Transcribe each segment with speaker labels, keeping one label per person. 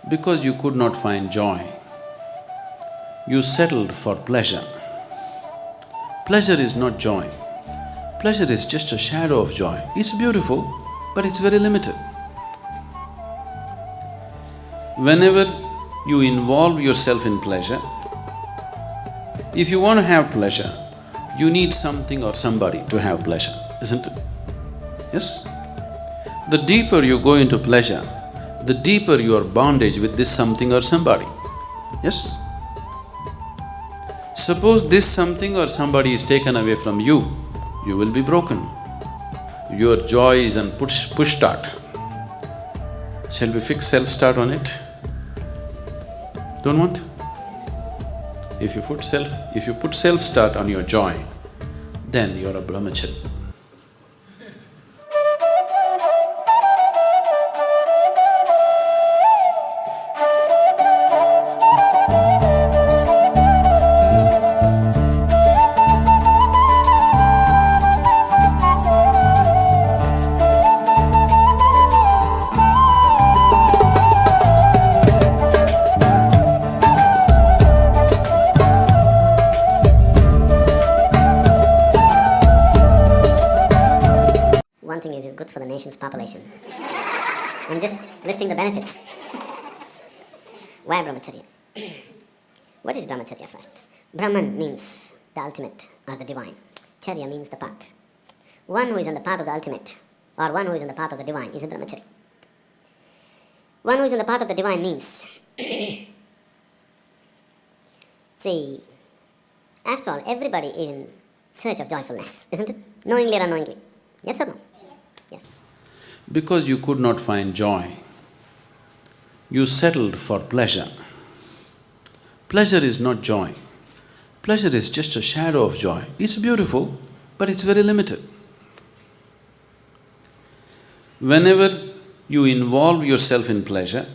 Speaker 1: Because you could not find joy, you settled for pleasure. Pleasure is not joy. Pleasure is just a shadow of joy. It's beautiful, but it's very limited. Whenever you involve yourself in pleasure, if you want to have pleasure, you need something or somebody to have pleasure, isn't it? Yes? The deeper you go into pleasure, the deeper your bondage with this something or somebody. Yes? Suppose this something or somebody is taken away from you, you will be broken. Your joy is on push start. Shall we fix self-start on it? Don't want? If you put self-start on your joy, then you're a Bhramachari.
Speaker 2: One thing is, it's good for the nation's population. I'm just listing the benefits. Why Brahmacharya? What is Brahmacharya first? Brahman means the ultimate or the divine. Charya means the path. One who is on the path of the ultimate or one who is on the path of the divine is a Brahmachari. One who is on the path of the divine means… See, after all, everybody is in search of joyfulness, isn't it? Knowingly or unknowingly. Yes or no? Yes.
Speaker 1: Because you could not find joy, you settled for pleasure. Pleasure is not joy. Pleasure is just a shadow of joy. It's beautiful, but it's very limited. Whenever you involve yourself in pleasure,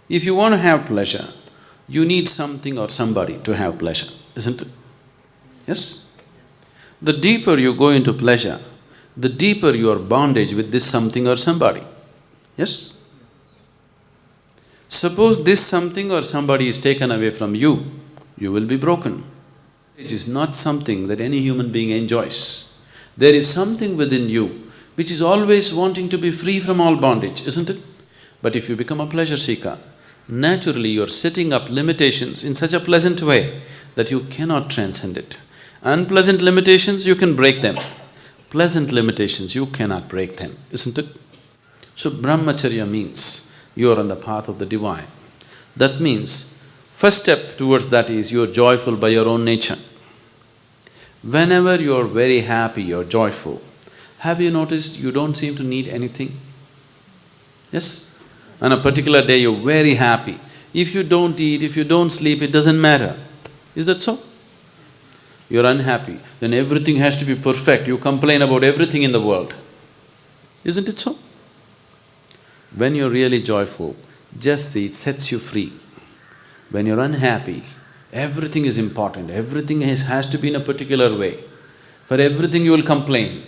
Speaker 1: if you want to have pleasure, you need something or somebody to have pleasure, isn't it? Yes? The deeper you go into pleasure, the deeper your bondage with this something or somebody. Yes? Suppose this something or somebody is taken away from you, you will be broken. It is not something that any human being enjoys. There is something within you which is always wanting to be free from all bondage, isn't it? But if you become a pleasure seeker, naturally you're setting up limitations in such a pleasant way that you cannot transcend it. Unpleasant limitations, you can break them. Pleasant limitations, you cannot break them, isn't it? So Brahmacharya means you are on the path of the divine. That means, first step towards that is you're joyful by your own nature. Whenever you're very happy, you're joyful, have you noticed you don't seem to need anything? Yes? On a particular day, you're very happy. If you don't eat, if you don't sleep, it doesn't matter. Is that so? You're unhappy, then everything has to be perfect, you complain about everything in the world. Isn't it so? When you're really joyful, just see, it sets you free. When you're unhappy, everything is important, everything has to be in a particular way. For everything you will complain.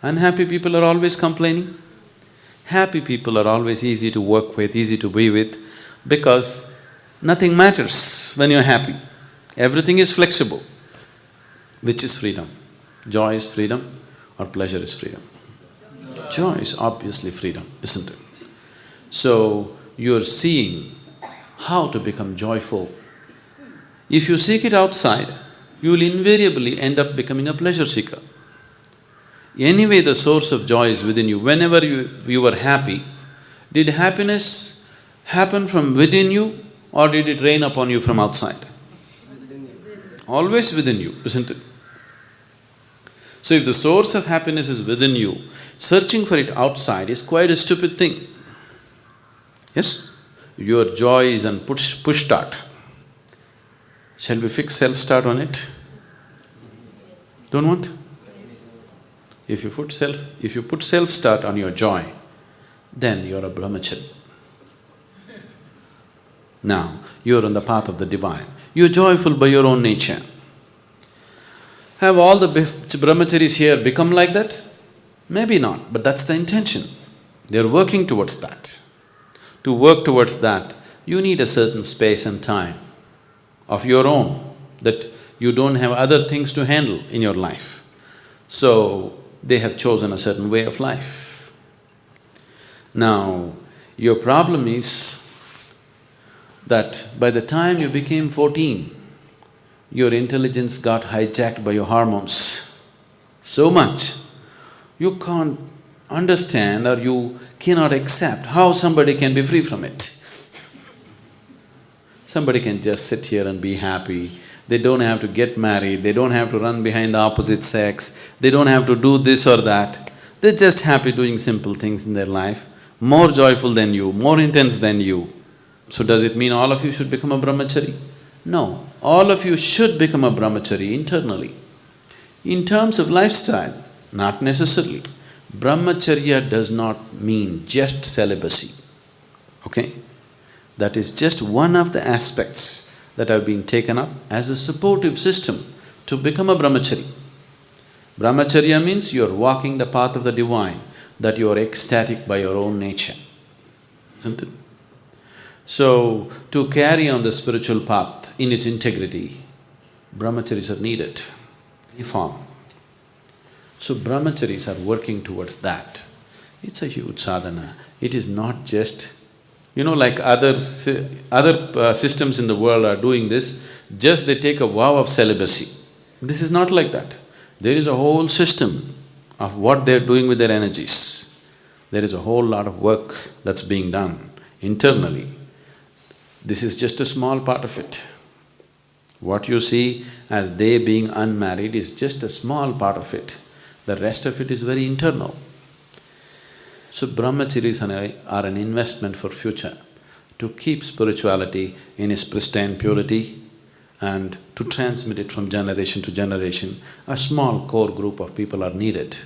Speaker 1: Unhappy people are always complaining. Happy people are always easy to work with, easy to be with, because nothing matters when you're happy. Everything is flexible. Which is freedom? Joy is freedom or pleasure is freedom? Joy is obviously freedom, isn't it? So, you're seeing how to become joyful. If you seek it outside, you will invariably end up becoming a pleasure seeker. Anyway, the source of joy is within you. Whenever you were happy, did happiness happen from within you or did it rain upon you from outside? Always within you, isn't it? So if the source of happiness is within you, searching for it outside is quite a stupid thing. Yes? Your joy is on push start. Shall we fix self-start on it? Don't want? If you put self-start on your joy, then you're a Brahmachari. Now, you're on the path of the divine. You're joyful by your own nature. Have all the Brahmacharis here become like that? Maybe not, but that's the intention. They're working towards that. To work towards that, you need a certain space and time of your own, that you don't have other things to handle in your life. So, they have chosen a certain way of life. Now, your problem is that by the time you became 14, your intelligence got hijacked by your hormones so much, you can't understand or you cannot accept how somebody can be free from it. Somebody can just sit here and be happy, they don't have to get married, they don't have to run behind the opposite sex, they don't have to do this or that. They're just happy doing simple things in their life, more joyful than you, more intense than you. So does it mean all of you should become a brahmachari? No, all of you should become a brahmachari internally. In terms of lifestyle, not necessarily. Brahmacharya does not mean just celibacy, okay? That is just one of the aspects that have been taken up as a supportive system to become a brahmachari. Brahmacharya means you are walking the path of the divine, that you are ecstatic by your own nature, isn't it? So, to carry on the spiritual path in its integrity, brahmacharis are needed, in form. So, brahmacharis are working towards that. It's a huge sadhana. It is not just… like other systems in the world are doing this, just they take a vow of celibacy. This is not like that. There is a whole system of what they're doing with their energies. There is a whole lot of work that's being done internally. This is just a small part of it. What you see as they being unmarried is just a small part of it. The rest of it is very internal. So brahmacharis are an investment for future, to keep spirituality in its pristine purity and to transmit it from generation to generation. A small core group of people are needed.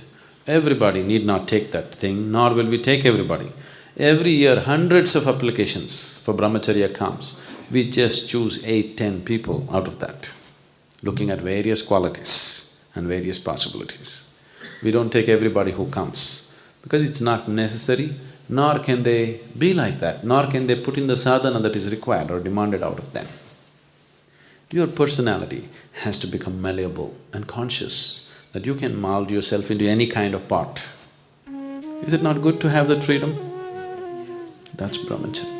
Speaker 1: Everybody need not take that thing, nor will we take everybody. Every year, hundreds of applications for brahmacharya comes. We just choose 8–10 people out of that, looking at various qualities and various possibilities. We don't take everybody who comes, because it's not necessary, nor can they be like that, nor can they put in the sadhana that is required or demanded out of them. Your personality has to become malleable and conscious, that you can mold yourself into any kind of pot. Is it not good to have that freedom? That's brahmacharya.